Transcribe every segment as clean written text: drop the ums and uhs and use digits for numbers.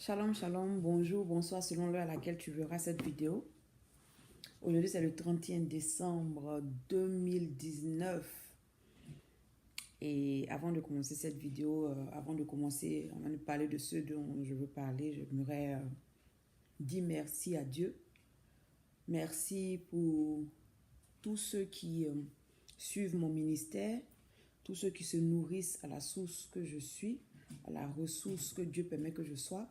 Shalom, shalom, bonjour, bonsoir selon l'heure à laquelle tu verras cette vidéo. Aujourd'hui, c'est le 31 décembre 2019. Et avant de commencer cette vidéo, avant de parler de ce dont je veux parler, j'aimerais dire merci à Dieu. Merci pour tous ceux qui suivent mon ministère, tous ceux qui se nourrissent à la source que je suis, à la ressource que Dieu permet que je sois.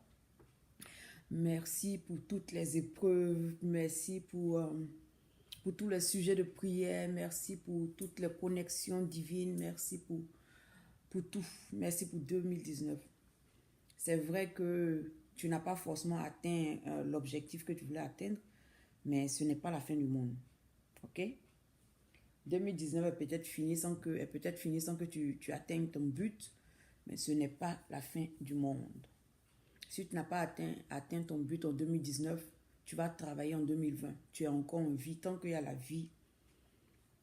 Merci pour toutes les épreuves, merci pour tous les sujets de prière, merci pour toutes les connexions divines, merci pour tout, merci pour 2019. C'est vrai que tu n'as pas forcément atteint l'objectif que tu voulais atteindre, mais ce n'est pas la fin du monde, ok? 2019 est peut-être fini sans que tu atteignes ton but, mais ce n'est pas la fin du monde. Si tu n'as pas atteint ton but en 2019, tu vas travailler en 2020. Tu es encore en vie. Tant qu'il y a la vie,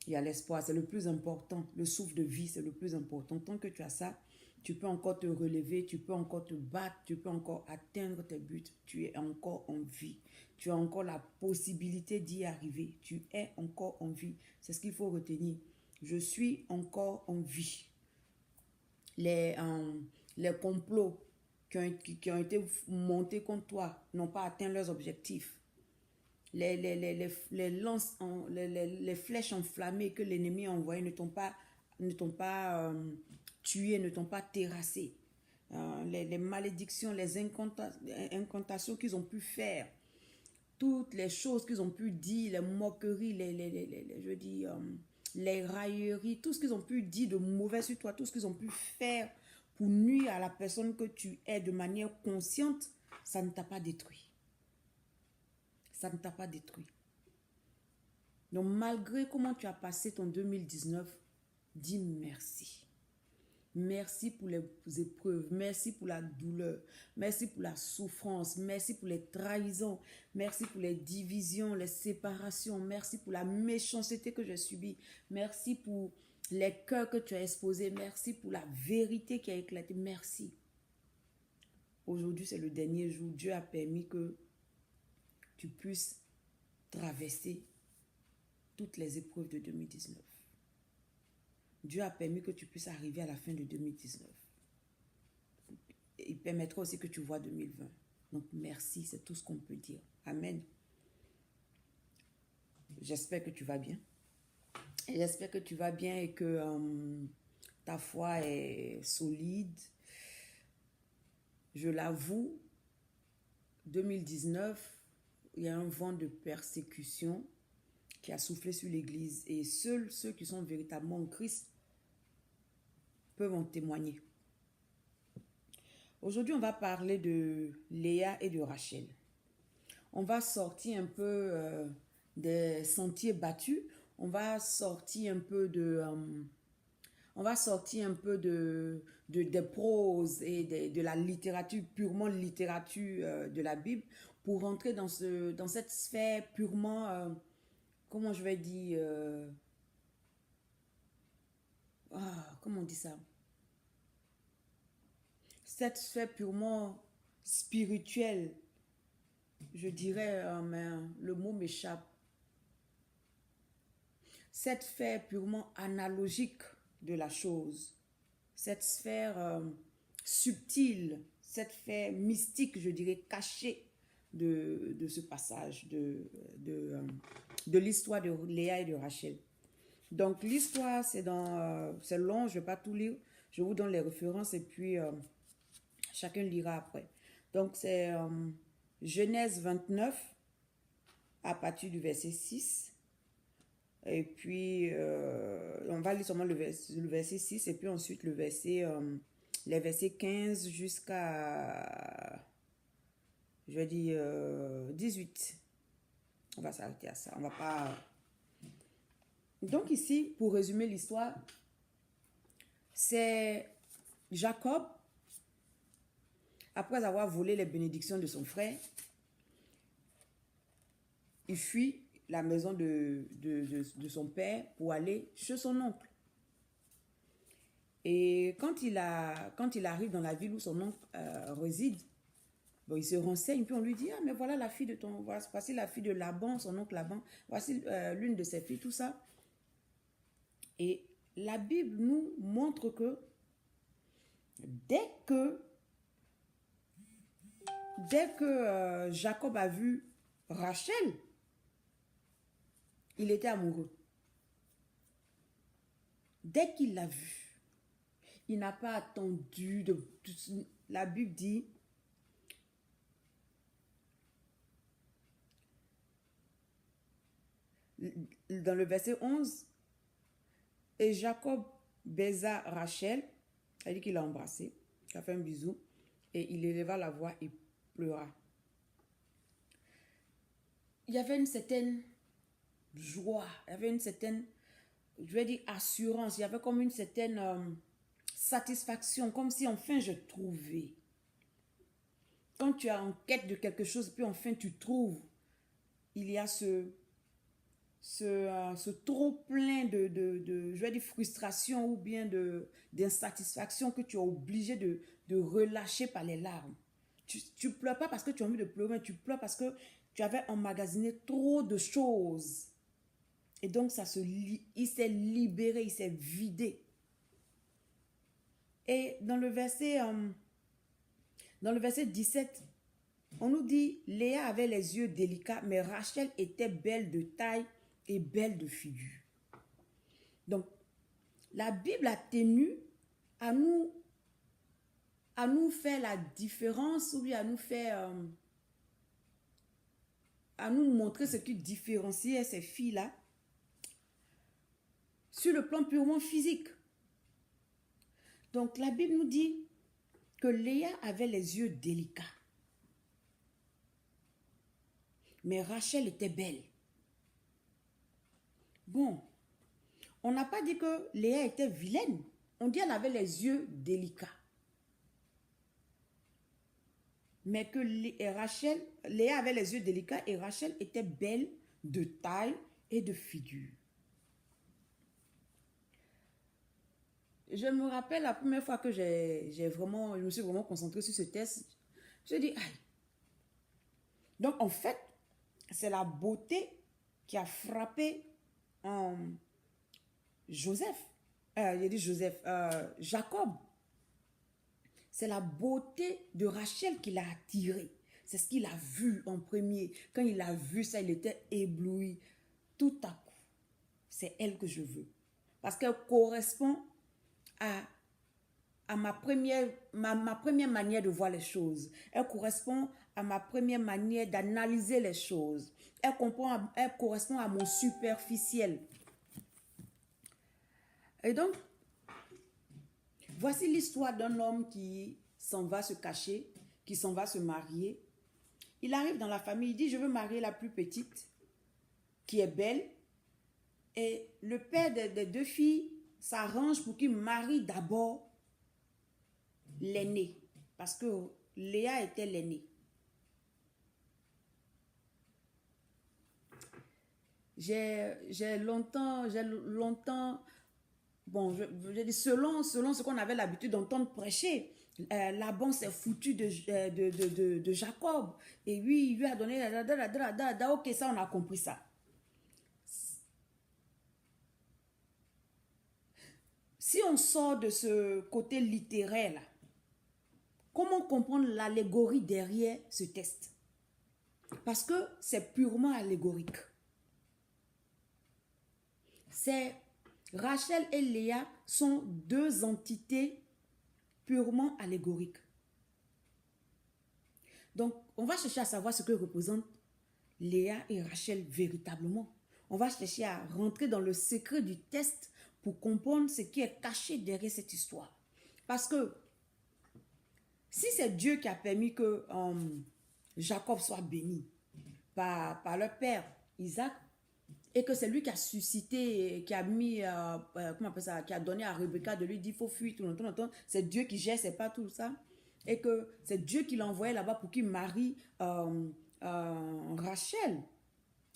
il y a l'espoir. C'est le plus important. Le souffle de vie, c'est le plus important. Tant que tu as ça, tu peux encore te relever, tu peux encore te battre, tu peux encore atteindre tes buts. Tu es encore en vie. Tu as encore la possibilité d'y arriver. Tu es encore en vie. C'est ce qu'il faut retenir. Je suis encore en vie. Les complots qui ont été montés contre toi n'ont pas atteint leurs objectifs. Les flèches enflammées que l'ennemi a envoyées ne t'ont pas tué, ne t'ont pas terrassé. Les malédictions, les incantations qu'ils ont pu faire, toutes les choses qu'ils ont pu dire, les moqueries, les railleries, tout ce qu'ils ont pu dire de mauvais sur toi, tout ce qu'ils ont pu faire pour nuire à la personne que tu es de manière consciente, ça ne t'a pas détruit. Ça ne t'a pas détruit. Donc malgré comment tu as passé ton 2019, dis merci. Merci pour les épreuves, merci pour la douleur, merci pour la souffrance, merci pour les trahisons, merci pour les divisions, les séparations, merci pour la méchanceté que j'ai subie, merci pour les cœurs que tu as exposés, merci pour la vérité qui a éclaté, merci. Aujourd'hui, c'est le dernier jour. Dieu a permis que tu puisses traverser toutes les épreuves de 2019. Dieu a permis que tu puisses arriver à la fin de 2019. Il permettra aussi que tu vois 2020. Donc, merci, c'est tout ce qu'on peut dire. Amen. J'espère que tu vas bien. Et j'espère que tu vas bien et que ta foi est solide. Je l'avoue, 2019, il y a un vent de persécution qui a soufflé sur l'Église. Et seuls ceux qui sont véritablement en Christ peuvent en témoigner. Aujourd'hui, on va parler de Léa et de Rachel. On va sortir un peu des sentiers battus. On va sortir un peu des proses et de la littérature, purement littérature de la Bible, pour rentrer dans cette sphère purement, comment je vais dire, comment on dit ça? Cette sphère purement spirituelle, je dirais, mais le mot m'échappe. Cette sphère purement analogique de la chose, cette sphère subtile, cette sphère mystique, je dirais, cachée de ce passage, de l'histoire de Léa et de Rachel. Donc l'histoire, c'est long, je ne vais pas tout lire, je vous donne les références et puis chacun lira après. Donc c'est Genèse 29 à partir du verset 6. Et puis, on va lire seulement le verset 6 et puis ensuite les versets 15 jusqu'à, je vais dire, 18. On va s'arrêter à ça. On va pas... Donc ici, pour résumer l'histoire, c'est Jacob, après avoir volé les bénédictions de son frère, il fuit la maison de son père pour aller chez son oncle. Et quand il arrive dans la ville où son oncle réside, Bon, il se renseigne, puis on lui dit, ah, mais voilà la fille de ton, voici la fille de Laban, son oncle Laban, voici l'une de ses filles, tout ça. Et la Bible nous montre que dès que Jacob a vu Rachel, il était amoureux. Dès qu'il l'a vue, il n'a pas attendu. La Bible dit, dans le verset 11, et Jacob baisa Rachel, c'est-à-dire qu'il l'a embrassé, il a fait un bisou, et il éleva la voix et pleura. Il y avait une certaine joie, il y avait une certaine, je vais dire, assurance, il y avait comme une certaine satisfaction, comme si enfin je trouvais. Quand tu es en quête de quelque chose, puis enfin tu trouves, il y a ce trop plein de je vais dire, frustration ou bien d'insatisfaction que tu es obligé de relâcher par les larmes. Tu pleures pas parce que tu as envie de pleurer, tu pleures parce que tu avais emmagasiné trop de choses. Et donc, il s'est libéré, il s'est vidé. Et dans le verset 17, on nous dit, Léa avait les yeux délicats, mais Rachel était belle de taille et belle de figure. Donc, la Bible a tenu à nous faire la différence, ou bien à nous montrer ce qui différenciait ces filles-là sur le plan purement physique. Donc, la Bible nous dit que Léa avait les yeux délicats. Mais Rachel était belle. Bon, on n'a pas dit que Léa était vilaine. On dit qu'elle avait les yeux délicats. Mais que Léa avait les yeux délicats et Rachel était belle de taille et de figure. Je me rappelle la première fois que je me suis vraiment concentrée sur ce test. Je dis, aïe. Donc, en fait, c'est la beauté qui a frappé Jacob. C'est la beauté de Rachel qui l'a attiré. C'est ce qu'il a vu en premier. Quand il a vu ça, il était ébloui. Tout à coup, c'est elle que je veux. Parce qu'elle correspond à ma première manière de voir les choses. Elle correspond à ma première manière d'analyser les choses. Elle correspond à mon superficiel. Et donc, voici l'histoire d'un homme qui s'en va se cacher, qui s'en va se marier. Il arrive dans la famille, il dit, je veux marier la plus petite, qui est belle. Et le père des deux filles s'arrange pour qu'il marie d'abord l'aînée, parce que Léa était l'aînée. J'ai longtemps, bon, je dis selon ce qu'on avait l'habitude d'entendre prêcher, Laban s'est foutu de Jacob, et lui, il lui a donné, ok, ça on a compris ça. Si on sort de ce côté littéraire là, comment comprendre l'allégorie derrière ce texte? Parce que c'est purement allégorique. Rachel et Léa sont deux entités purement allégoriques. Donc, on va chercher à savoir ce que représentent Léa et Rachel véritablement. On va chercher à rentrer dans le secret du test pour comprendre ce qui est caché derrière cette histoire. Parce que si c'est Dieu qui a permis que Jacob soit béni par leur père Isaac, et que c'est lui qui a suscité, qui a mis, comment on appelle ça, qui a donné à Rebecca de lui dire il faut fuir tout le temps, c'est Dieu qui gère, c'est pas tout ça, et que c'est Dieu qui l'a envoyé là-bas pour qu'il marie Rachel.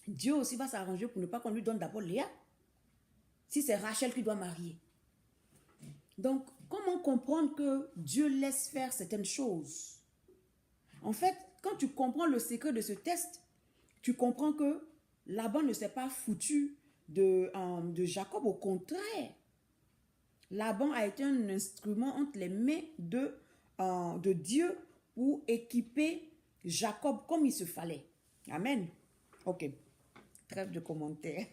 Dieu aussi va s'arranger pour ne pas qu'on lui donne d'abord Léa, si c'est Rachel qui doit marier. Donc, comment comprendre que Dieu laisse faire certaines choses? En fait, quand tu comprends le secret de ce test, tu comprends que Laban ne s'est pas foutu de Jacob. Au contraire, Laban a été un instrument entre les mains de Dieu pour équiper Jacob comme il se fallait. Amen. Ok. Trêve de commentaires.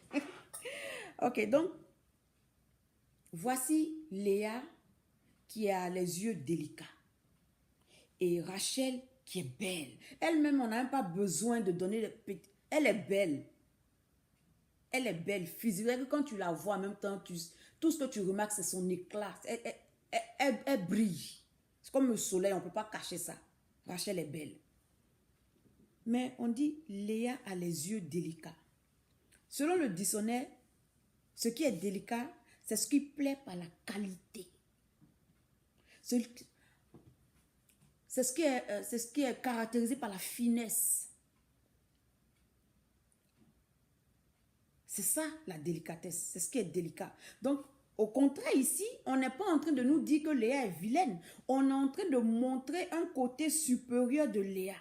Ok, donc, voici Léa qui a les yeux délicats. Et Rachel qui est belle. Elle-même, on n'a même pas besoin de donner les petits. Elle est belle. Elle est belle physiquement. Quand tu la vois en même temps, tout ce que tu remarques, c'est son éclat. Elle brille. C'est comme le soleil, on ne peut pas cacher ça. Rachel est belle. Mais on dit, Léa a les yeux délicats. Selon le dictionnaire, ce qui est délicat, c'est ce qui plaît par la qualité. C'est ce qui est caractérisé par la finesse. C'est ça la délicatesse, c'est ce qui est délicat. Donc, au contraire ici, on n'est pas en train de nous dire que Léa est vilaine. On est en train de montrer un côté supérieur de Léa.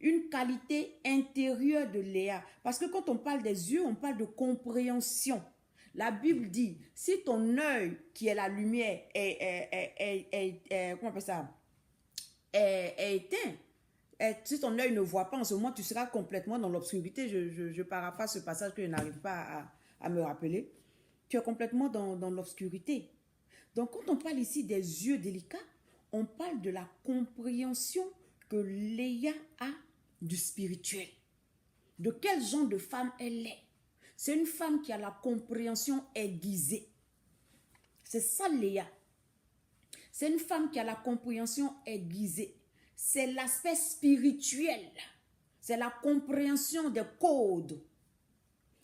Une qualité intérieure de Léa. Parce que quand on parle des yeux, on parle de compréhension. La Bible dit, si ton œil, qui est la lumière, comment on appelle ça, est éteint, si ton œil ne voit pas en ce moment, tu seras complètement dans l'obscurité. Je paraphrase ce passage que je n'arrive pas à me rappeler. Tu es complètement dans l'obscurité. Donc, quand on parle ici des yeux délicats, on parle de la compréhension que Léa a du spirituel. De quel genre de femme elle est. C'est une femme qui a la compréhension aiguisée. C'est ça Léa. C'est une femme qui a la compréhension aiguisée. C'est l'aspect spirituel. C'est la compréhension des codes.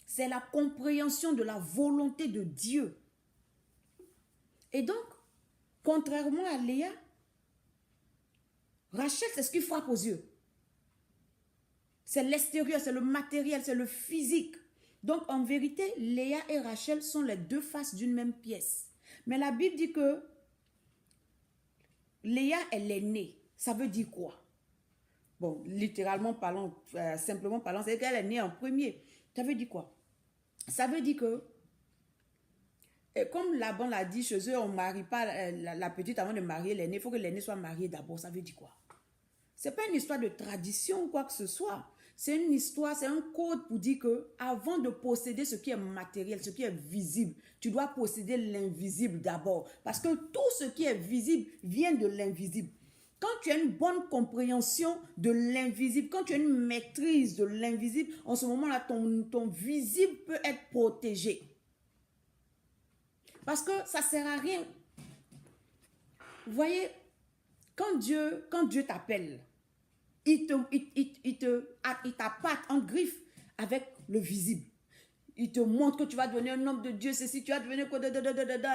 C'est la compréhension de la volonté de Dieu. Et donc, contrairement à Léa, Rachel, c'est ce qui frappe aux yeux. C'est l'extérieur, c'est le matériel, c'est le physique. Donc, en vérité, Léa et Rachel sont les deux faces d'une même pièce. Mais la Bible dit que Léa est l'aînée. Ça veut dire quoi? Bon, littéralement parlant, simplement parlant, c'est qu'elle est née en premier. Ça veut dire quoi? Ça veut dire que, comme Laban l'a dit chez eux, on ne marie pas la petite avant de marier l'aînée. Il faut que l'aînée soit mariée d'abord. Ça veut dire quoi? Ce n'est pas une histoire de tradition ou quoi que ce soit. C'est une histoire, c'est un code pour dire que avant de posséder ce qui est matériel, ce qui est visible, tu dois posséder l'invisible d'abord. Parce que tout ce qui est visible vient de l'invisible. Quand tu as une bonne compréhension de l'invisible, quand tu as une maîtrise de l'invisible, en ce moment-là, ton visible peut être protégé. Parce que ça ne sert à rien. Vous voyez, quand Dieu t'appelle, il t'appâte en griffe avec le visible. Il te montre que tu vas devenir un homme de Dieu, ceci, tu vas devenir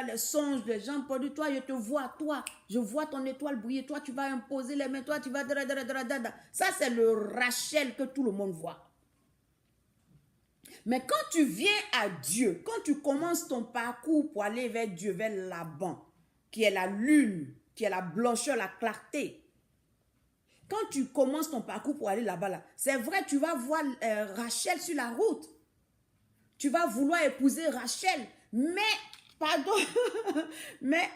les songes, les gens près de toi, je te vois, toi, je vois ton étoile briller, toi, tu vas imposer les mains, toi, tu vas... Ça, c'est le Rachel que tout le monde voit. Mais quand tu viens à Dieu, quand tu commences ton parcours pour aller vers Dieu, vers Laban, qui est la lune, qui est la blancheur, la clarté, quand tu commences ton parcours pour aller là-bas, c'est vrai, tu vas voir Rachel sur la route. Tu vas vouloir épouser Rachel, mais, pardon, mais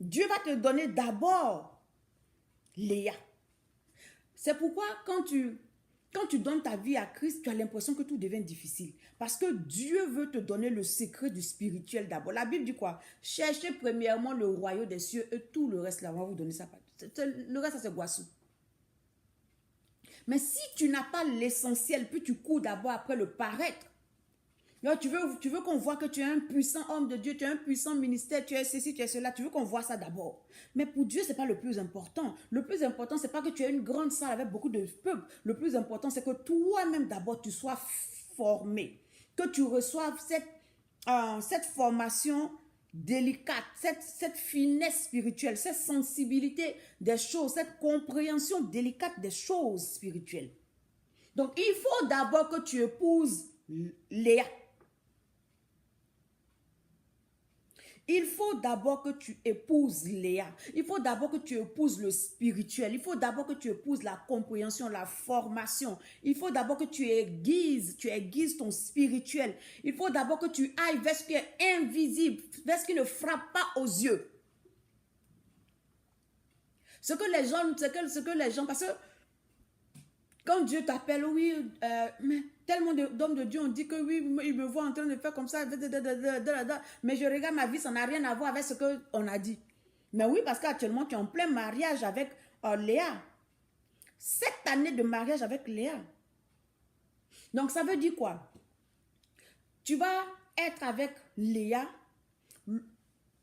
Dieu va te donner d'abord Léa. C'est pourquoi quand tu donnes ta vie à Christ, tu as l'impression que tout devient difficile. Parce que Dieu veut te donner le secret du spirituel d'abord. La Bible dit quoi? Cherchez premièrement le royaume des cieux et tout le reste là, on va vous donner ça. Le reste, ça c'est goissou. Mais si tu n'as pas l'essentiel, puis tu cours d'abord après le paraître, là, tu veux qu'on voit que tu es un puissant homme de Dieu, tu es un puissant ministère, tu es ceci, tu es cela, tu veux qu'on voit ça d'abord. Mais pour Dieu, ce n'est pas le plus important. Le plus important, ce n'est pas que tu aies une grande salle avec beaucoup de peuple. Le plus important, c'est que toi-même d'abord, tu sois formé. Que tu reçoives cette formation délicate, cette finesse spirituelle, cette sensibilité des choses, cette compréhension délicate des choses spirituelles. Donc, il faut d'abord que tu épouses Léa. Il faut d'abord que tu épouses Léa. Il faut d'abord que tu épouses le spirituel. Il faut d'abord que tu épouses la compréhension, la formation. Il faut d'abord que tu aiguises ton spirituel. Il faut d'abord que tu ailles vers ce qui est invisible, vers ce qui ne frappe pas aux yeux. Ce que les gens, parce que quand Dieu t'appelle, oui, mais tellement d'hommes de Dieu ont dit que oui, ils me voient en train de faire comme ça, mais je regarde ma vie, ça n'a rien à voir avec ce qu'on a dit. Mais oui, parce qu'actuellement, tu es en plein mariage avec Léa. 7 années de mariage avec Léa. Donc, ça veut dire quoi? Tu vas être avec Léa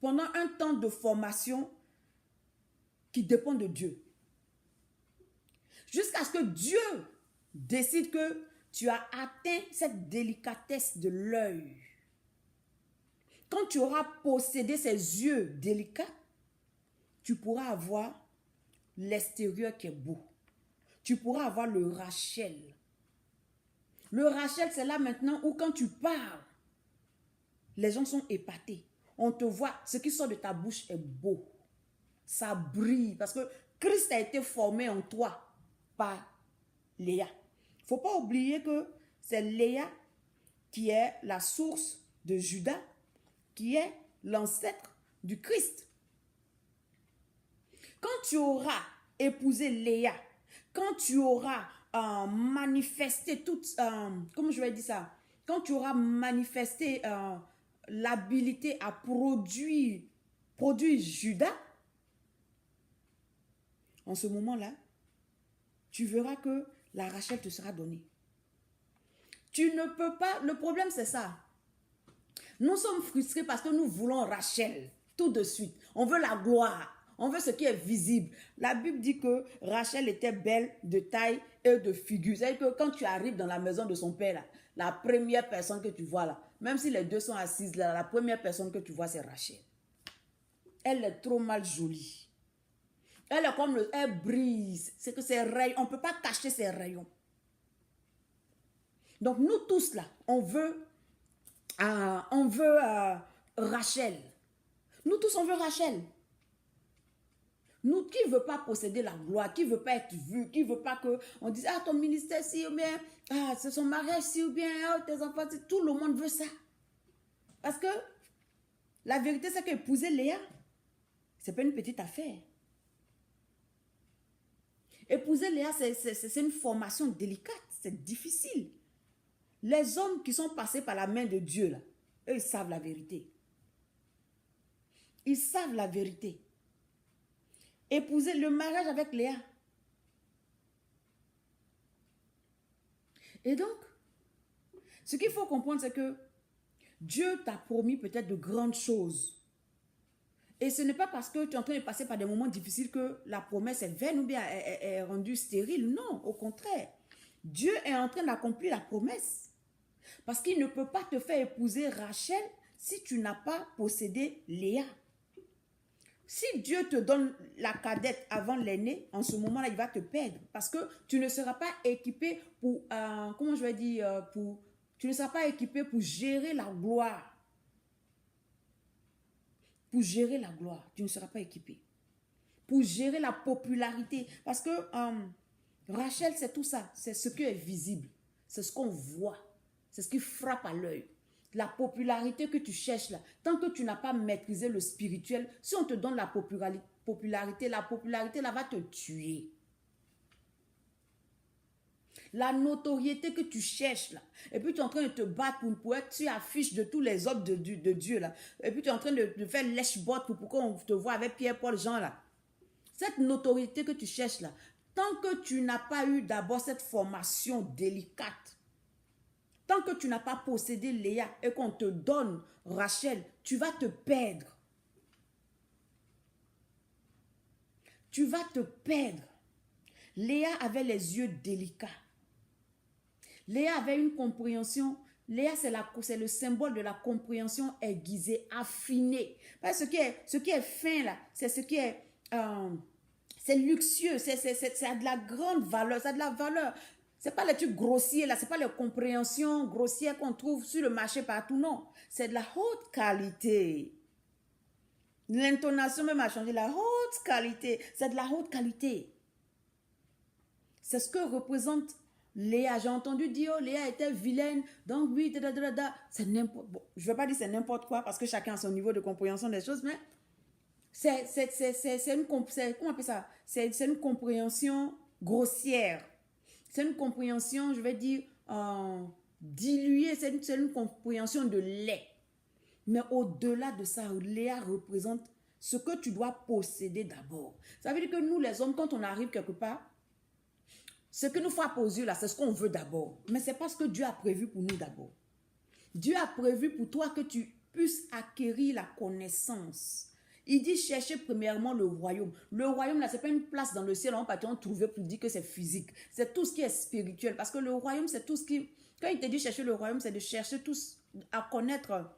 pendant un temps de formation qui dépend de Dieu. Jusqu'à ce que Dieu décide que tu as atteint cette délicatesse de l'œil. Quand tu auras possédé ces yeux délicats, tu pourras avoir l'extérieur qui est beau. Tu pourras avoir le Rachel. Le Rachel, c'est là maintenant où quand tu parles, les gens sont épatés. On te voit, ce qui sort de ta bouche est beau. Ça brille parce que Christ a été formé en toi par Léa. Il ne faut pas oublier que c'est Léa qui est la source de Judas, qui est l'ancêtre du Christ. Quand tu auras épousé Léa, quand tu auras manifesté toute, comment je vais dire ça, quand tu auras manifesté l'habilité à produire Judas, en ce moment-là, tu verras que la Rachel te sera donnée. Tu ne peux pas, le problème c'est ça. Nous sommes frustrés parce que nous voulons Rachel tout de suite. On veut la gloire, on veut ce qui est visible. La Bible dit que Rachel était belle de taille et de figure. C'est-à-dire que quand tu arrives dans la maison de son père, là, la première personne que tu vois là, même si les deux sont assises là, la première personne que tu vois c'est Rachel. Elle est trop mal jolie. Elle est comme elle brise. C'est que ses rayons, on ne peut pas cacher ses rayons. Donc nous tous là, on veut Rachel. Nous tous on veut Rachel. Nous, qui ne veut pas posséder la gloire, qui ne veut pas être vu, qui ne veut pas qu'on dise, ah ton ministère si ou bien, ah c'est son mariage si ou bien, oh, tes enfants, tout le monde veut ça. Parce que la vérité c'est qu'épouser Léa, ce n'est pas une petite affaire. Épouser Léa, c'est une formation délicate, c'est difficile. Les hommes qui sont passés par la main de Dieu, là, eux, ils savent la vérité. Ils savent la vérité. Épouser le mariage avec Léa. Et donc, ce qu'il faut comprendre, c'est que Dieu t'a promis peut-être de grandes choses. Et ce n'est pas parce que tu es en train de passer par des moments difficiles que la promesse est vaine ou bien est rendue stérile. Non, au contraire. Dieu est en train d'accomplir la promesse. Parce qu'il ne peut pas te faire épouser Rachel si tu n'as pas possédé Léa. Si Dieu te donne la cadette avant l'aîné, en ce moment-là, il va te perdre. Parce que tu ne seras pas équipé pour, comment je vais dire, tu ne seras pas équipé pour gérer la gloire. Pour gérer la gloire, tu ne seras pas équipé. Pour gérer la popularité. Parce que Rachel, c'est tout ça. C'est ce qui est visible. C'est ce qu'on voit. C'est ce qui frappe à l'œil. La popularité que tu cherches là, tant que tu n'as pas maîtrisé le spirituel, si on te donne la popularité là va te tuer. La notoriété que tu cherches là, et puis tu es en train de te battre pour être sur l'affiche de tous les hommes de Dieu là, et puis tu es en train de faire lèche-botte pour qu'on te voit avec Pierre-Paul Jean là. Cette notoriété que tu cherches là, tant que tu n'as pas eu d'abord cette formation délicate, tant que tu n'as pas possédé Léa et qu'on te donne Rachel, tu vas te perdre. Tu vas te perdre. Léa avait les yeux délicats. Léa avait une compréhension. Léa, c'est le symbole de la compréhension aiguisée, affinée. Parce que ce qui est fin là, c'est ce qui est... c'est luxueux, ça a de la grande valeur, ça a de la valeur. Ce n'est pas les trucs grossiers là, ce n'est pas les compréhensions grossières qu'on trouve sur le marché partout, non. C'est de la haute qualité. L'intonation même a changé. La haute qualité. C'est de la haute qualité. C'est ce que représente Léa. J'ai entendu dire, oh, Léa était vilaine. Donc oui, c'est n'importe... Bon, je ne vais pas dire c'est n'importe quoi parce que chacun a son niveau de compréhension des choses, mais c'est une... Comment on appelle ça? C'est une compréhension grossière. C'est une compréhension, je vais dire, diluée. C'est une compréhension de lait. Mais au-delà de ça, Léa représente ce que tu dois posséder d'abord. Ça veut dire que nous, les hommes, quand on arrive quelque part, ce que nous frappe aux yeux, là, c'est ce qu'on veut d'abord. Mais ce n'est pas ce que Dieu a prévu pour nous d'abord. Dieu a prévu pour toi que tu puisses acquérir la connaissance. Il dit chercher premièrement le royaume. Le royaume, là, ce n'est pas une place dans le ciel, on va trouver pour dire que c'est physique. C'est tout ce qui est spirituel. Parce que le royaume, c'est tout ce qui... Quand il te dit chercher le royaume, c'est de chercher à connaître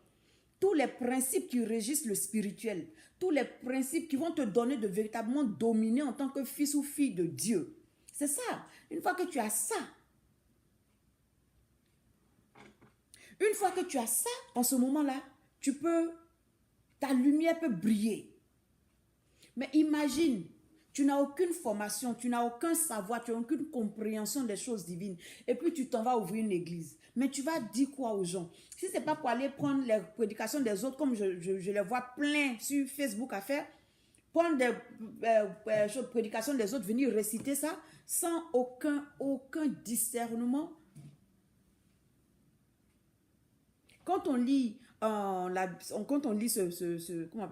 tous les principes qui régissent le spirituel. Tous les principes qui vont te donner de véritablement dominer en tant que fils ou fille de Dieu. C'est ça. Une fois que tu as ça, en ce moment-là, ta lumière peut briller. Mais imagine, tu n'as aucune formation, tu n'as aucun savoir, tu n'as aucune compréhension des choses divines. Et puis tu t'en vas ouvrir une église. Mais tu vas dire quoi aux gens? Si ce n'est pas pour aller prendre les prédications des autres, comme je les vois plein sur Facebook à faire, prendre des prédications des autres, venir réciter ça, sans aucun discernement. Quand on lit, comment on appelle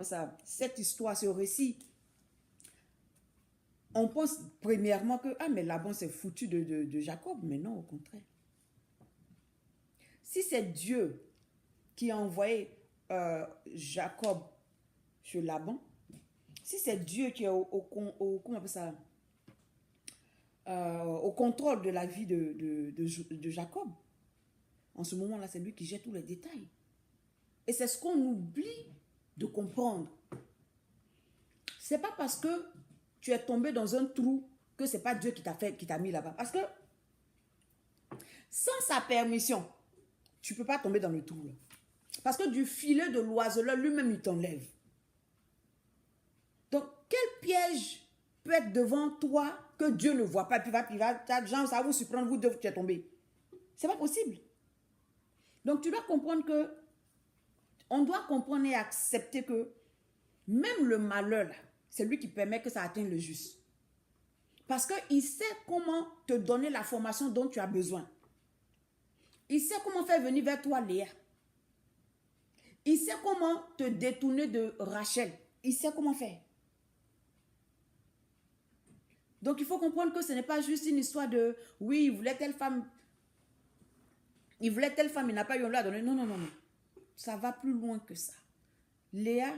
ça, cette histoire, ce récit, on pense premièrement que, mais Laban s'est foutu de Jacob. Mais non, au contraire. Si c'est Dieu qui a envoyé Jacob chez Laban, si c'est Dieu qui est comment on appelle ça, au contrôle de la vie de Jacob, en ce moment-là, c'est lui qui gère tous les détails. Et c'est ce qu'on oublie de comprendre. C'est pas parce que tu es tombé dans un trou que c'est pas Dieu qui t'a mis là-bas. Parce que sans sa permission, tu peux pas tomber dans le trou là. Parce que du filet de l'oiseleur, lui-même, il t'enlève. Donc, quel piège peut être devant toi que Dieu ne voit pas? Puis genre, ça va vous surprendre, vous deux, tu es tombé. C'est pas possible. Donc, tu dois comprendre que, on doit comprendre et accepter que même le malheur, là, c'est lui qui permet que ça atteigne le juste. Parce qu'il sait comment te donner la formation dont tu as besoin. Il sait comment faire venir vers toi Léa. Il sait comment te détourner de Rachel. Il sait comment faire. Donc, il faut comprendre que ce n'est pas juste une histoire de, oui, il voulait telle femme, il n'a pas eu un lot à donner. Non, non, non, non. Ça va plus loin que ça. Léa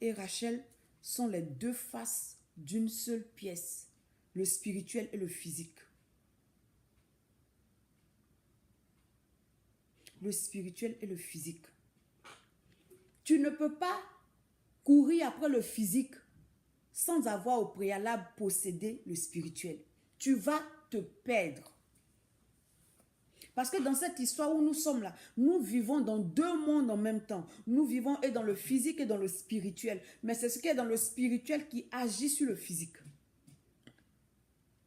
et Rachel sont les deux faces d'une seule pièce, le spirituel et le physique. Le spirituel et le physique. Tu ne peux pas courir après le physique sans avoir au préalable possédé le spirituel. Tu vas te perdre. Parce que dans cette histoire où nous sommes là, nous vivons dans deux mondes en même temps. Nous vivons et dans le physique et dans le spirituel. Mais c'est ce qui est dans le spirituel qui agit sur le physique.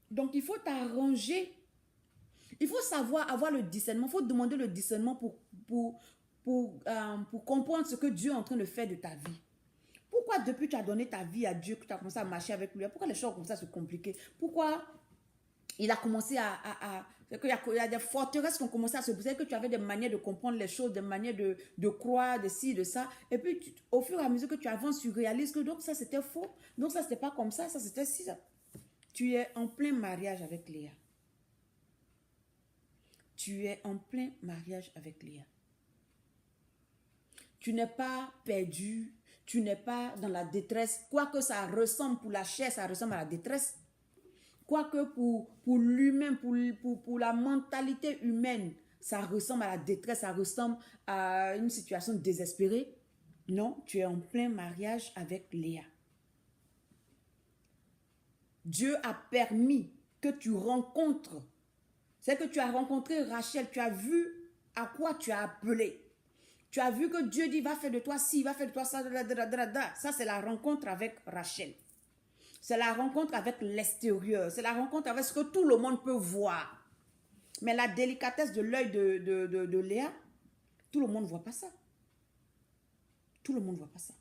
Donc il faut t'arranger. Il faut savoir avoir le discernement. Il faut demander le discernement pour comprendre ce que Dieu est en train de faire de ta vie. Pourquoi depuis que tu as donné ta vie à Dieu, que tu as commencé à marcher avec lui, pourquoi les choses ont commencé à se compliquer? Pourquoi il a commencé il y a des forteresses qui ont commencé à se briser, que tu avais des manières de comprendre les choses, des manières de croire, de ci, de ça. Et puis, au fur et à mesure que tu avances, tu réalises que donc ça, c'était faux. Donc ça, c'était pas comme ça c'était ci. Ça. Tu es en plein mariage avec Léa. Tu es en plein mariage avec Léa. Tu n'es pas perdu, tu n'es pas dans la détresse. Quoique ça ressemble pour la chair, ça ressemble à la détresse. Quoique pour l'humain, pour la mentalité humaine, ça ressemble à la détresse, ça ressemble à une situation désespérée. Non, tu es en plein mariage avec Léa. Dieu a permis que tu rencontres. C'est que tu as rencontré Rachel, tu as vu à quoi tu as appelé. Tu as vu que Dieu dit, va faire de toi ci, va faire de toi ça. Ça, c'est la rencontre avec Rachel. C'est la rencontre avec l'extérieur. C'est la rencontre avec ce que tout le monde peut voir. Mais la délicatesse de l'œil de Léa, tout le monde ne voit pas ça. Tout le monde ne voit pas ça.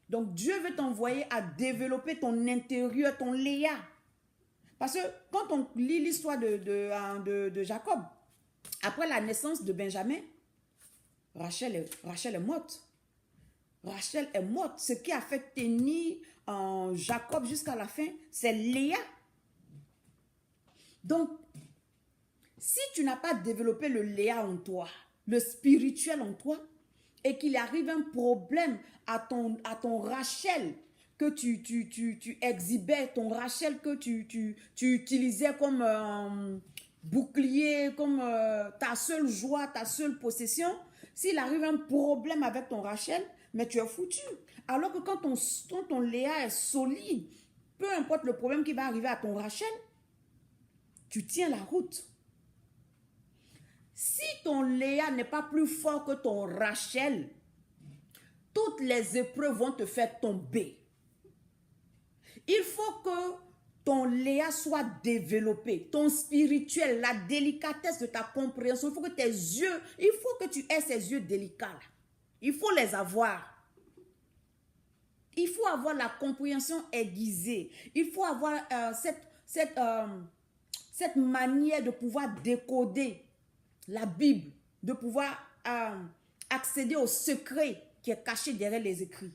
Donc, Dieu veut t'envoyer à développer ton intérieur, ton Léa. Parce que quand on lit l'histoire de Jacob, après la naissance de Benjamin, Rachel est morte. Rachel est morte. Ce qui a fait tenir Jacob jusqu'à la fin, c'est Léa. Donc, si tu n'as pas développé le Léa en toi, le spirituel en toi, et qu'il arrive un problème à ton Rachel que tu exhibais, ton Rachel que tu utilisais comme bouclier, comme ta seule joie, ta seule possession, s'il arrive un problème avec ton Rachel, mais tu es foutu. Alors que quand ton Léa est solide, peu importe le problème qui va arriver à ton Rachel, tu tiens la route. Si ton Léa n'est pas plus fort que ton Rachel, toutes les épreuves vont te faire tomber. Il faut que ton Léa soit développé, ton spirituel, la délicatesse de ta compréhension. Il faut que tes yeux, il faut que tu aies ces yeux délicats là. Il faut les avoir. Il faut avoir la compréhension aiguisée. Il faut avoir cette manière de pouvoir décoder la Bible, de pouvoir accéder au secret qui est caché derrière les écrits.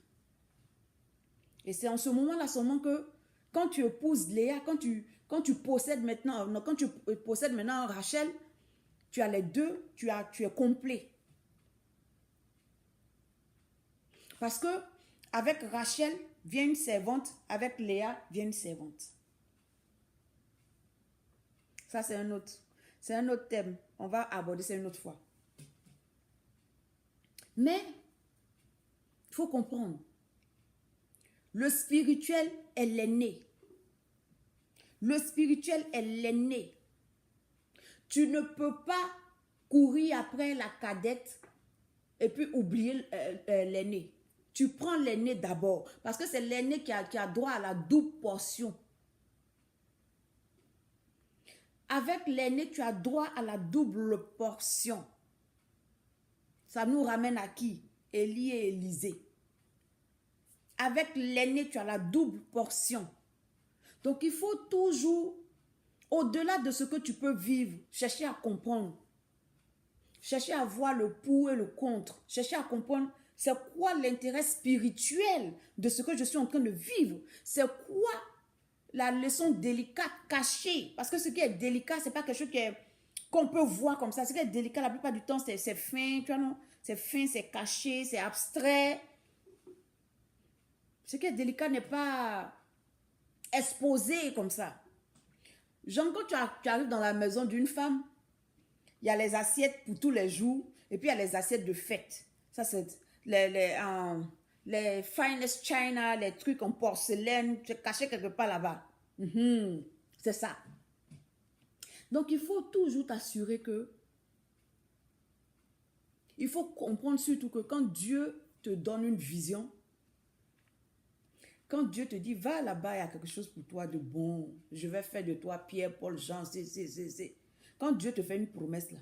Et c'est en ce moment-là seulement que quand tu épouses Léa, quand tu possèdes maintenant Rachel, tu as les deux, tu es complet. Parce que avec Rachel vient une servante, avec Léa vient une servante. Ça, c'est un autre thème. On va aborder ça une autre fois. Mais, il faut comprendre. Le spirituel, elle est née. Le spirituel, elle est née. Tu ne peux pas courir après la cadette et puis oublier l'aîné. Tu prends l'aîné d'abord. Parce que c'est l'aîné qui a droit à la double portion. Avec l'aîné, tu as droit à la double portion. Ça nous ramène à qui? Élie et Élisée. Avec l'aîné, tu as la double portion. Donc, il faut toujours, au-delà de ce que tu peux vivre, chercher à comprendre. Chercher à voir le pour et le contre. Chercher à comprendre c'est quoi l'intérêt spirituel de ce que je suis en train de vivre. C'est quoi la leçon délicate, cachée. Parce que ce qui est délicat, ce n'est pas quelque chose qu'on peut voir comme ça. Ce qui est délicat, la plupart du temps, c'est fin, tu vois, non? C'est fin, c'est caché, c'est abstrait. Ce qui est délicat n'est pas exposé comme ça. Genre, quand tu arrives dans la maison d'une femme, il y a les assiettes pour tous les jours, et puis il y a les assiettes de fête. Ça, c'est les finest china, les trucs en porcelaine, tu es caché quelque part là-bas. C'est ça. Donc, il faut toujours t'assurer que, il faut comprendre surtout que quand Dieu te donne une vision, quand Dieu te dit, va là-bas, il y a quelque chose pour toi de bon, je vais faire de toi Pierre, Paul, Jean, c'est. Quand Dieu te fait une promesse là,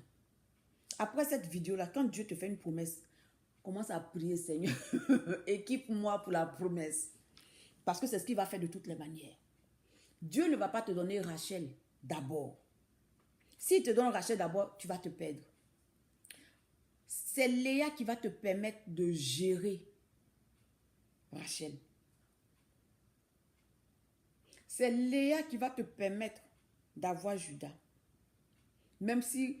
après cette vidéo-là, quand Dieu te fait une promesse, commence à prier, Seigneur, équipe-moi pour la promesse. Parce que c'est ce qu'il va faire de toutes les manières. Dieu ne va pas te donner Rachel d'abord. S'il te donne Rachel d'abord, tu vas te perdre. C'est Léa qui va te permettre de gérer Rachel. C'est Léa qui va te permettre d'avoir Judas. Même si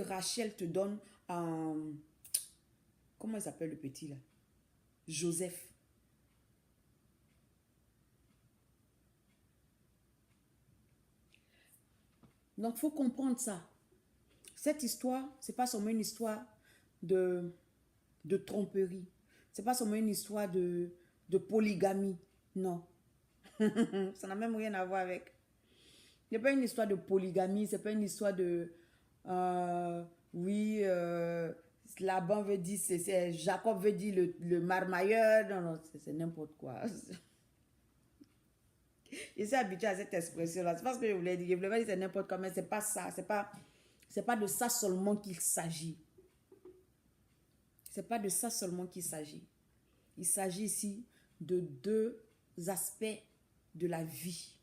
Rachel te donne comment il s'appelle le petit là? Joseph. Donc, il faut comprendre ça. Cette histoire, ce n'est pas seulement une histoire de tromperie. Ce n'est pas seulement une histoire de polygamie. Non. Ça n'a même rien à voir avec. Ce n'est pas une histoire de polygamie. Ce n'est pas une histoire de... Laban veut dire, Jacob veut dire le marmailleur. Non, non, c'est n'importe quoi. Je suis habitué à cette expression-là. C'est pas ce que je voulais dire. Je voulais dire c'est n'importe quoi, mais c'est pas ça. C'est pas de ça seulement qu'il s'agit. C'est pas de ça seulement qu'il s'agit. Il s'agit ici de deux aspects de la vie.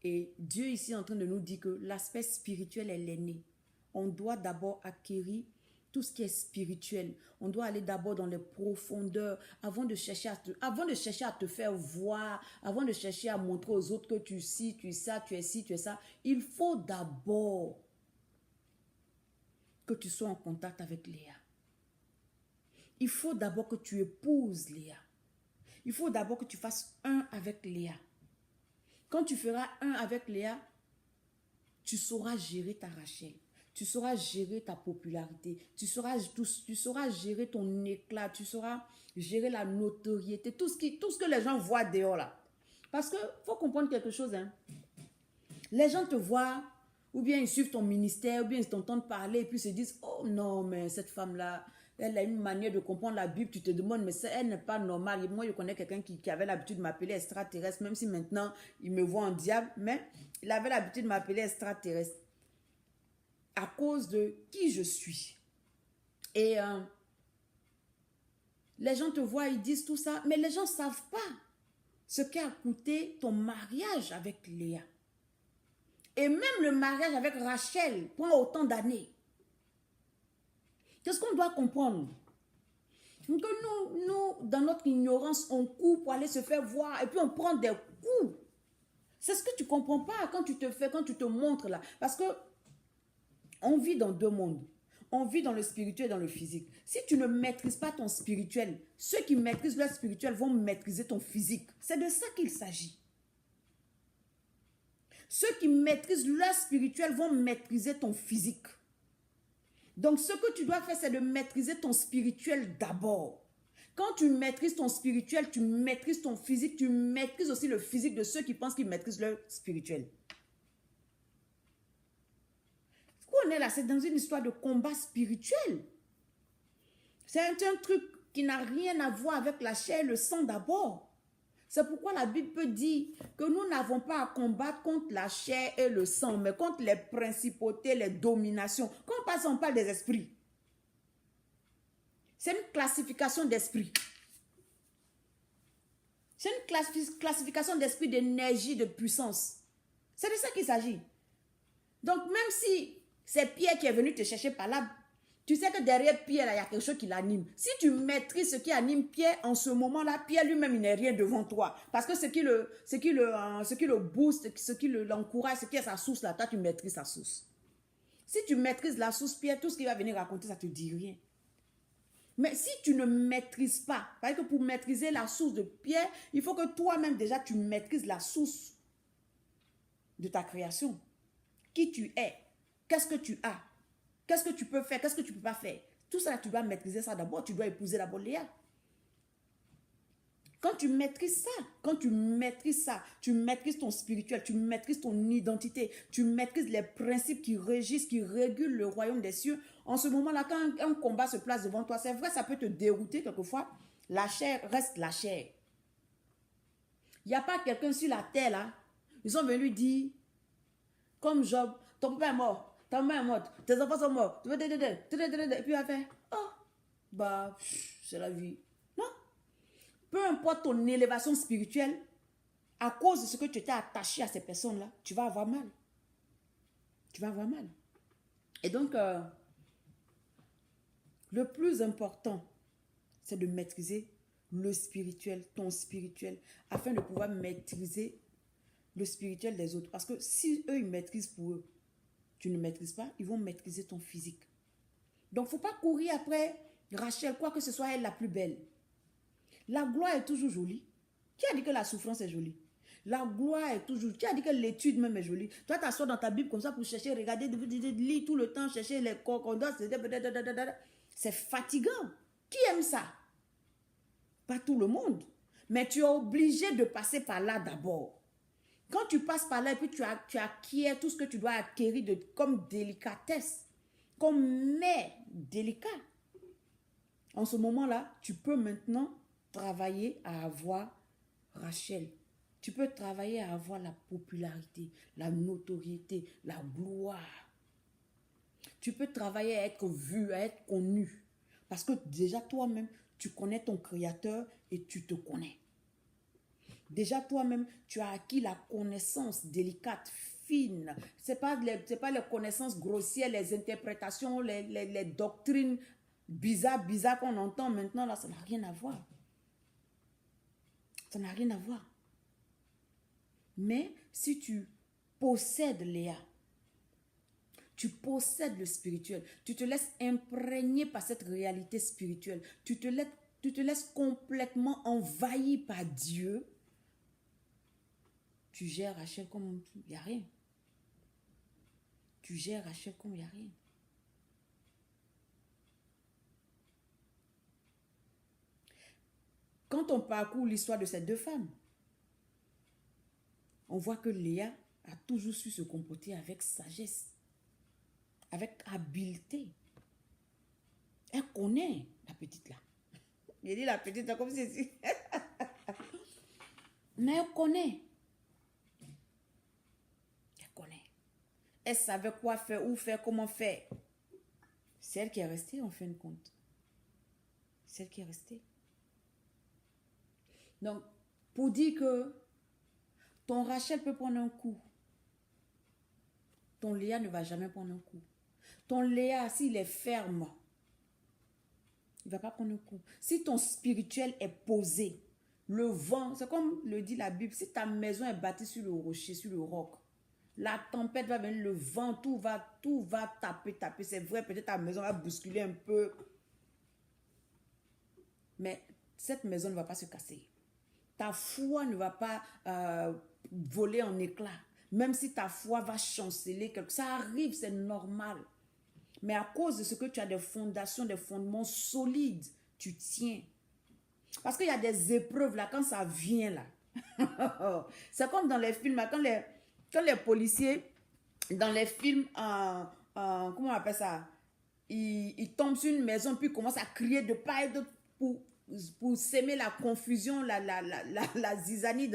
Et Dieu ici est en train de nous dire que l'aspect spirituel est l'aîné. On doit d'abord acquérir tout ce qui est spirituel. On doit aller d'abord dans les profondeurs avant de chercher à te faire voir, avant de chercher à montrer aux autres que tu es ci, tu es ça, tu es ci, tu es ça. Il faut d'abord que tu sois en contact avec Léa. Il faut d'abord que tu épouses Léa. Il faut d'abord que tu fasses un avec Léa. Quand tu feras un avec Léa, tu sauras gérer ta Rachel. Tu sauras gérer ta popularité. Tu sauras gérer ton éclat. Tu sauras gérer la notoriété. Tout ce que les gens voient dehors là. Parce qu'il faut comprendre quelque chose. Hein. Les gens te voient, ou bien ils suivent ton ministère, ou bien ils t'entendent parler, et puis ils se disent, oh non, mais cette femme-là, elle a une manière de comprendre la Bible. Tu te demandes, mais elle n'est pas normale. Et moi, je connais quelqu'un qui avait l'habitude de m'appeler extraterrestre, même si maintenant, il me voit en diable, mais il avait l'habitude de m'appeler extraterrestre à cause de qui je suis. Et les gens te voient, ils disent tout ça, mais les gens ne savent pas ce qu'a coûté ton mariage avec Léa. Et même le mariage avec Rachel prend autant d'années. Qu'est-ce qu'on doit comprendre? Que nous, dans notre ignorance, on court pour aller se faire voir et puis on prend des coups. C'est ce que tu ne comprends pas quand tu te montres là. Parce que on vit dans deux mondes. On vit dans le spirituel et dans le physique. Si tu ne maîtrises pas ton spirituel, ceux qui maîtrisent leur spirituel vont maîtriser ton physique. C'est de ça qu'il s'agit. Ceux qui maîtrisent leur spirituel vont maîtriser ton physique. Donc, ce que tu dois faire, c'est de maîtriser ton spirituel d'abord. Quand tu maîtrises ton spirituel, tu maîtrises ton physique, tu maîtrises aussi le physique de ceux qui pensent qu'ils maîtrisent leur spirituel. On est là, c'est dans une histoire de combat spirituel. C'est un truc qui n'a rien à voir avec la chair et le sang d'abord. C'est pourquoi la Bible peut dire que nous n'avons pas à combattre contre la chair et le sang, mais contre les principautés, les dominations. Quand on parle des esprits, c'est une classification d'esprit. C'est une classification d'esprit, d'énergie, de puissance. C'est de ça qu'il s'agit. Donc même si c'est Pierre qui est venu te chercher par là, tu sais que derrière Pierre, là, il y a quelque chose qui l'anime. Si tu maîtrises ce qui anime Pierre, en ce moment-là, Pierre lui-même, il n'est rien devant toi. Parce que ce qui le booste, ce qui l'encourage, ce qui est sa source, là, toi, tu maîtrises sa source. Si tu maîtrises la source Pierre, tout ce qu'il va venir raconter, ça ne te dit rien. Mais si tu ne maîtrises pas, parce que pour maîtriser la source de Pierre, il faut que toi-même, déjà, tu maîtrises la source de ta création. Qui tu es, qu'est-ce que tu as, qu'est-ce que tu peux faire, qu'est-ce que tu ne peux pas faire. Tout ça, tu dois maîtriser ça d'abord. Tu dois épouser d'abord Léa. Quand tu maîtrises ça, tu maîtrises ton spirituel, tu maîtrises ton identité, tu maîtrises les principes qui régissent, qui régulent le royaume des cieux. En ce moment-là, quand un combat se place devant toi, c'est vrai, ça peut te dérouter quelquefois. La chair reste la chair. Il n'y a pas quelqu'un sur la terre, là, ils sont venus dire, comme Job, ton papa est mort, ta mère est morte, tes enfants sont morts, et puis il a fait, oh, bah, c'est la vie. Non. Peu importe ton élévation spirituelle, à cause de ce que tu t'es attaché à ces personnes-là, tu vas avoir mal. Tu vas avoir mal. Et donc, le plus important, c'est de maîtriser le spirituel, ton spirituel, afin de pouvoir maîtriser le spirituel des autres. Parce que si eux, ils maîtrisent pour eux, tu ne maîtrises pas, ils vont maîtriser ton physique. Donc, il ne faut pas courir après Rachel, quoi que ce soit elle la plus belle. La gloire est toujours jolie. Qui a dit que la souffrance est jolie? La gloire est toujours... Qui a dit que l'étude même est jolie? Toi, tu t'assois dans ta Bible comme ça pour chercher, regarder, lire tout le temps, chercher les concordances. C'est fatigant. Qui aime ça? Pas tout le monde. Mais tu es obligé de passer par là d'abord. Quand tu passes par là et puis tu acquiers tout ce que tu dois acquérir comme délicatesse, comme mère délicat. En ce moment-là, tu peux maintenant travailler à avoir Rachel. Tu peux travailler à avoir la popularité, la notoriété, la gloire. Tu peux travailler à être vu, à être connu. Parce que déjà toi-même, tu connais ton Créateur et tu te connais. Déjà toi-même, tu as acquis la connaissance délicate, fine. Ce n'est pas les connaissances grossières, les interprétations, les doctrines bizarres qu'on entend maintenant. Là, ça n'a rien à voir. Ça n'a rien à voir. Mais si tu possèdes Léa, tu possèdes le spirituel, tu te laisses imprégner par cette réalité spirituelle, tu te laisses complètement envahi par Dieu, tu gères Rachel comme il n'y a rien. Tu gères Rachel comme il n'y a rien. Quand on parcourt l'histoire de ces deux femmes, on voit que Léa a toujours su se comporter avec sagesse, avec habileté. Elle connaît la petite là. J'ai dit la petite là comme ceci. Mais elle connaît. Elle connaît. Elle savait quoi faire, où faire, comment faire. C'est elle qui est restée en fin de compte. C'est elle qui est restée. Donc, pour dire que ton Rachel peut prendre un coup, ton Léa ne va jamais prendre un coup. Ton Léa, s'il est ferme, il ne va pas prendre un coup. Si ton spirituel est posé, le vent, c'est comme le dit la Bible, si ta maison est bâtie sur le rocher, sur le roc, la tempête va venir, le vent, tout va taper. C'est vrai, peut-être ta maison va bousculer un peu. Mais cette maison ne va pas se casser. Ta foi ne va pas voler en éclats. Même si ta foi va chanceler, ça arrive, c'est normal. Mais à cause de ce que tu as des fondations, des fondements solides, tu tiens. Parce qu'il y a des épreuves là, quand ça vient là. C'est comme dans les films, là, quand les policiers, dans les films, comment on appelle ça? Ils tombent sur une maison, puis ils commencent à crier de part et d'autre pour s'aimer la confusion, la zizanie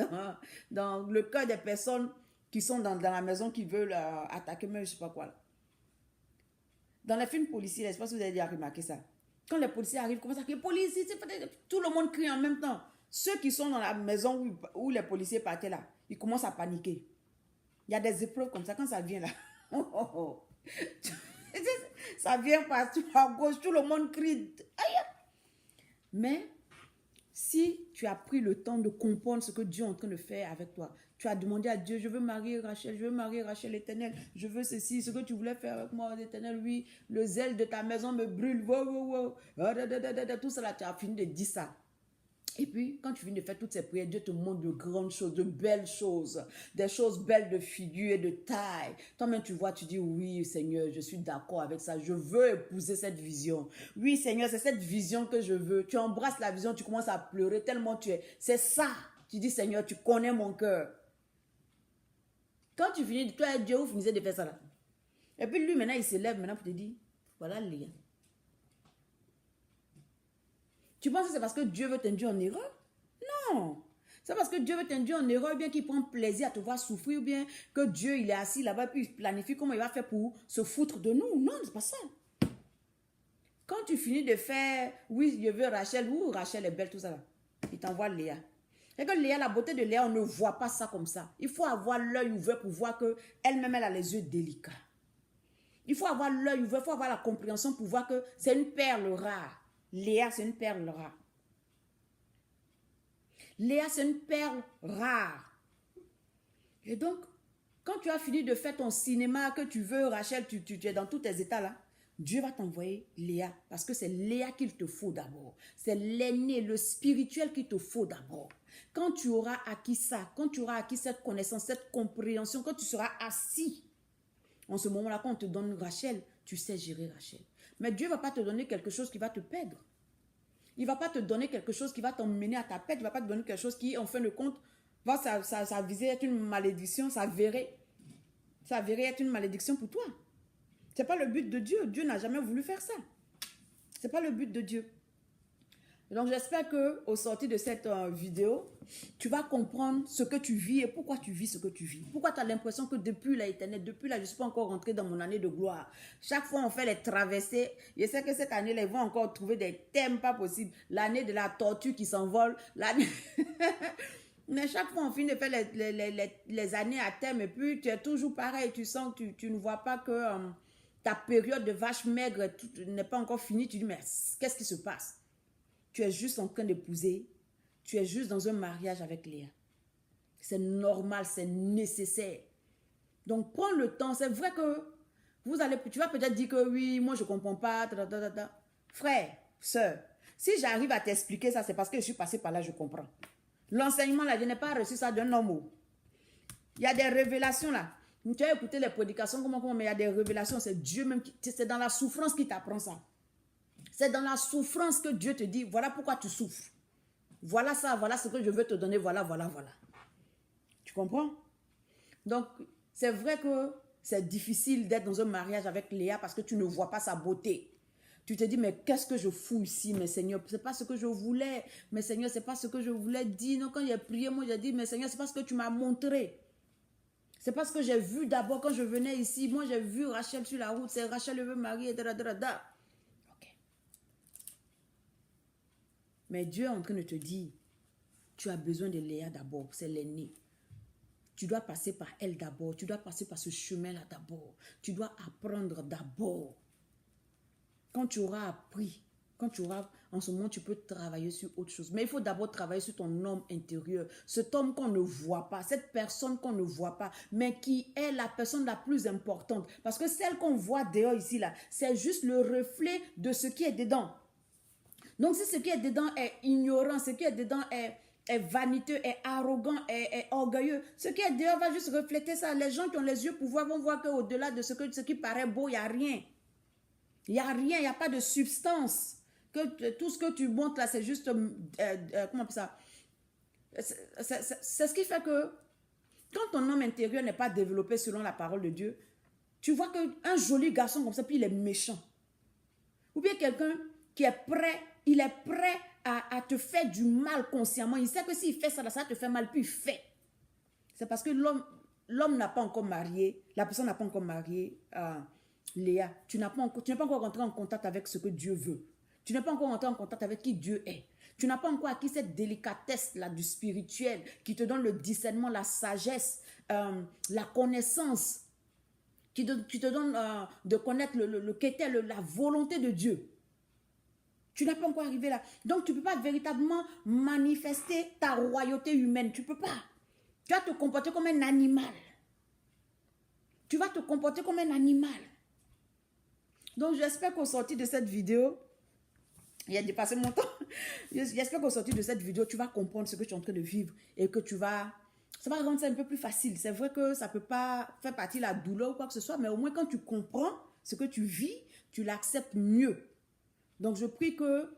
dans le cœur des personnes qui sont dans la maison, qui veulent attaquer, mais je ne sais pas quoi. Là. Dans les films policiers, je ne sais pas si vous avez déjà remarqué ça. Quand les policiers arrivent, ils commencent à crier, police, tout le monde crie en même temps. Ceux qui sont dans la maison où les policiers partaient là, ils commencent à paniquer. Il y a des épreuves comme ça, quand ça vient là. Ça vient partout à gauche, tout le monde crie. Aïe. Mais si tu as pris le temps de comprendre ce que Dieu est en train de faire avec toi, tu as demandé à Dieu, je veux marier Rachel, l'Éternel, je veux ceci, ce que tu voulais faire avec moi, l'Éternel, oui, le zèle de ta maison me brûle, tout ça là, tu as fini de dire ça. Et puis, quand tu finis de faire toutes ces prières, Dieu te montre de grandes choses, de belles choses, des choses belles de figure et de taille. Toi-même, tu vois, tu dis, oui, Seigneur, je suis d'accord avec ça. Je veux épouser cette vision. Oui, Seigneur, c'est cette vision que je veux. Tu embrasses la vision, tu commences à pleurer tellement tu es. C'est ça. Tu dis, Seigneur, tu connais mon cœur. Quand tu finis, toi et Dieu, vous finissez de faire ça là. Et puis lui, maintenant, il se lève maintenant pour te dire, voilà le lien. Tu penses que c'est parce que Dieu veut t'induire en erreur? Non. C'est parce que Dieu veut t'induire en erreur, ou bien qu'il prend plaisir à te voir souffrir, ou bien que Dieu, il est assis là-bas, puis il planifie comment il va faire pour se foutre de nous. Non, c'est pas ça. Quand tu finis de faire, oui, je veux Rachel, Rachel est belle, tout ça là, il t'envoie Léa. Et que Léa, la beauté de Léa, on ne voit pas ça comme ça. Il faut avoir l'œil ouvert pour voir qu'elle-même, elle a les yeux délicats. Il faut avoir l'œil ouvert, il faut avoir la compréhension pour voir que c'est une perle rare. Léa, c'est une perle rare. Léa, c'est une perle rare. Et donc, quand tu as fini de faire ton cinéma, que tu veux, Rachel, tu es dans tous tes états là, Dieu va t'envoyer Léa. Parce que c'est Léa qu'il te faut d'abord. C'est l'aîné, le spirituel qu'il te faut d'abord. Quand tu auras acquis ça, quand tu auras acquis cette connaissance, cette compréhension, quand tu seras assis, en ce moment-là, quand on te donne Rachel, tu sais gérer Rachel. Mais Dieu ne va pas te donner quelque chose qui va te perdre. Il ne va pas te donner quelque chose qui va t'emmener à ta perte. Il ne va pas te donner quelque chose qui, en fin de compte, va ça viser être une malédiction. Ça verrait être une malédiction pour toi. Ce n'est pas le but de Dieu. Dieu n'a jamais voulu faire ça. Ce n'est pas le but de Dieu. Donc, j'espère qu'au sortir de cette vidéo, tu vas comprendre ce que tu vis et pourquoi tu vis ce que tu vis. Pourquoi tu as l'impression que depuis là, éternel, depuis là, je ne suis pas encore rentrée dans mon année de gloire. Chaque fois, on fait les traversées. Je sais que cette année-là, ils vont encore trouver des thèmes pas possibles. L'année de la tortue qui s'envole. Mais chaque fois, on finit de faire les années à thème et puis tu es toujours pareil. Tu sens que tu ne vois pas que ta période de vache maigre n'est pas encore finie. Tu dis, mais qu'est-ce qui se passe? Tu es juste en train d'épouser. Tu es juste dans un mariage avec Léa. C'est normal, c'est nécessaire. Donc, prends le temps. C'est vrai que tu vas peut-être dire que oui, moi, je ne comprends pas. Frère, soeur, si j'arrive à t'expliquer ça, c'est parce que je suis passé par là, je comprends. L'enseignement, là, je n'ai pas reçu ça d'un homme. Il y a des révélations, là. Tu as écouté les prédications, mais il y a des révélations. C'est Dieu même, c'est dans la souffrance qui t'apprend ça. C'est dans la souffrance que Dieu te dit, voilà pourquoi tu souffres. Voilà ça, voilà ce que je veux te donner, voilà. Tu comprends? Donc, c'est vrai que c'est difficile d'être dans un mariage avec Léa parce que tu ne vois pas sa beauté. Tu te dis, mais qu'est-ce que je fous ici, mais Seigneur, c'est pas ce que je voulais. Mais Seigneur, c'est pas ce que je voulais dire. Non, quand j'ai prié, moi, j'ai dit, mais Seigneur, c'est pas ce que tu m'as montré. C'est parce que j'ai vu d'abord quand je venais ici. Moi, j'ai vu Rachel sur la route. C'est Rachel le veut marier. Mais Dieu est en train de te dire, tu as besoin de Léa d'abord, c'est l'aînée. Tu dois passer par elle d'abord, tu dois passer par ce chemin-là d'abord. Tu dois apprendre d'abord. Quand tu auras appris, en ce moment, tu peux travailler sur autre chose. Mais il faut d'abord travailler sur ton homme intérieur. Cet homme qu'on ne voit pas, cette personne qu'on ne voit pas, mais qui est la personne la plus importante. Parce que celle qu'on voit dehors ici, là, c'est juste le reflet de ce qui est dedans. Donc, si ce qui est dedans est ignorant, ce qui est dedans est vaniteux, est arrogant, est orgueilleux, ce qui est dehors va juste refléter ça. Les gens qui ont les yeux pour voir vont voir qu'au-delà de ce qui paraît beau, il n'y a rien. Il n'y a rien, il n'y a pas de substance. Que tout ce que tu montres là, c'est juste, comment on appelle ça? C'est ce qui fait que quand ton homme intérieur n'est pas développé selon la parole de Dieu, tu vois qu'un joli garçon comme ça, puis il est méchant. Ou bien quelqu'un qui est prêt, il est prêt à te faire du mal consciemment. Il sait que s'il fait ça, ça te fait mal, puis il fait. C'est parce que l'homme n'a pas encore marié, la personne n'a pas encore marié Léa. Tu n'es pas encore rentré en contact avec ce que Dieu veut. Tu n'es pas encore rentré en contact avec qui Dieu est. Tu n'as pas encore acquis cette délicatesse-là du spirituel qui te donne le discernement, la sagesse, la connaissance, qui te donne de connaître qu'était la volonté de Dieu. Tu n'es pas encore arrivé là. Donc, tu ne peux pas véritablement manifester ta royauté humaine. Tu ne peux pas. Tu vas te comporter comme un animal. Tu vas te comporter comme un animal. Donc, j'espère qu'au sortir de cette vidéo, il a dépassé mon temps. J'espère qu'au sortir de cette vidéo, tu vas comprendre ce que tu es en train de vivre et que ça va rendre ça un peu plus facile. C'est vrai que ça ne peut pas faire partie de la douleur ou quoi que ce soit, mais au moins quand tu comprends ce que tu vis, tu l'acceptes mieux. Donc, je prie que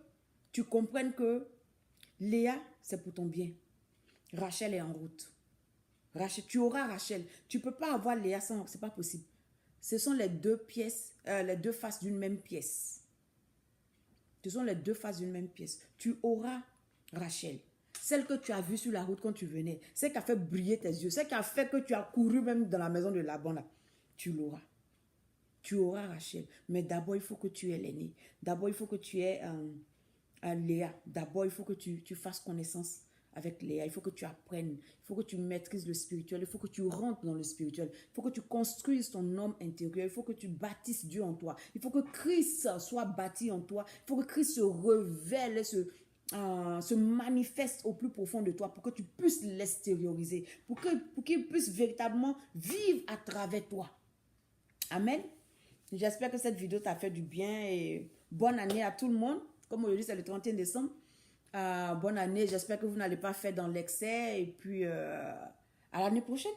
tu comprennes que Léa, c'est pour ton bien. Rachel est en route. Tu auras Rachel. Tu ne peux pas avoir Léa sans... Ce n'est pas possible. Ce sont les deux faces d'une même pièce. Ce sont les deux faces d'une même pièce. Tu auras Rachel. Celle que tu as vue sur la route quand tu venais. Celle qui a fait briller tes yeux. Celle qui a fait que tu as couru même dans la maison de Laban là. Tu l'auras. Tu auras Rachel. Mais d'abord, il faut que tu aies l'aîné. D'abord, il faut que tu aies Léa. D'abord, il faut que tu fasses connaissance avec Léa. Il faut que tu apprennes. Il faut que tu maîtrises le spirituel. Il faut que tu rentres dans le spirituel. Il faut que tu construises ton homme intérieur. Il faut que tu bâtisses Dieu en toi. Il faut que Christ soit bâti en toi. Il faut que Christ se révèle, se manifeste au plus profond de toi pour que tu puisses l'extérioriser. Pour qu'il puisse véritablement vivre à travers toi. Amen. J'espère que cette vidéo t'a fait du bien et bonne année à tout le monde. Comme aujourd'hui, c'est le 31 décembre. Bonne année. J'espère que vous n'allez pas faire dans l'excès. Et puis, à l'année prochaine.